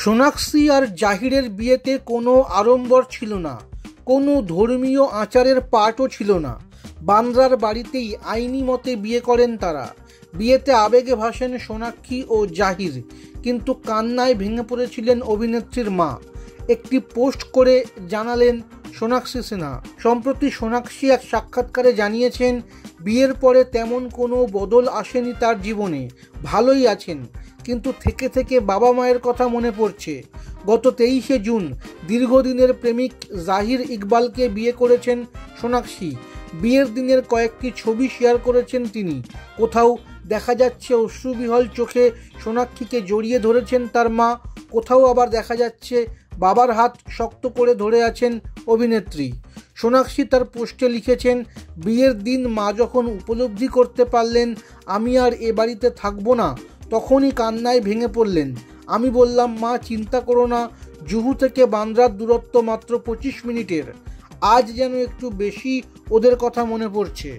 সোনাক্ষী আর জাহিরের বিয়েতে কোনো আড়ম্বর ছিল না, কোনো ধর্মীয় আচারের পাঠও ছিল না। বান্দ্রার বাড়িতেই আইনি মতে বিয়ে করেন তারা। বিয়েতে আবেগে ভাসেন সোনাক্ষী ও জাহির, কিন্তু কান্নায় ভেঙে পড়েছিলেন অভিনেত্রীর মা। একটি পোস্ট করে জানালেন সোনাক্ষী সিনহা। সম্প্রতি সোনাক্ষী এক সাক্ষাৎকারে জানিয়েছেন, বিয়ের পরে তেমন কোনো বদল আসেনি তার জীবনে, ভালোই আছেন, কিন্তু থেকে থেকে বাবা মায়ের কথা মনে পড়ছে। গত 23শে জুন দীর্ঘদিনের প্রেমিক জাহির ইকবালকে বিয়ে করেছেন সোনাক্ষী। বিয়ের দিনের কয়েকটি ছবি শেয়ার করেছেন তিনি। কোথাও দেখা যাচ্ছে অশ্রুবিহল চোখে সোনাক্ষীকে জড়িয়ে ধরেছেন তার মা, কোথাও আবার দেখা যাচ্ছে বাবার হাত শক্ত করে ধরে আছেন অভিনেত্রী। সোনাক্ষী তার পোস্টে লিখেছেন, বিয়ের দিন মা যখন উপলব্ধি করতে পারলেন আমি আর এ বাড়িতে থাকবো না, তখনই কান্নায় ভেঙে পড়লেন। আমি বললাম, মা চিন্তা করো না, জুহু থেকে বান্দ্রার দূরত্ব মাত্র 25 মিনিটের। আজ যেন একটু বেশি ওদের কথা মনে পড়ছে।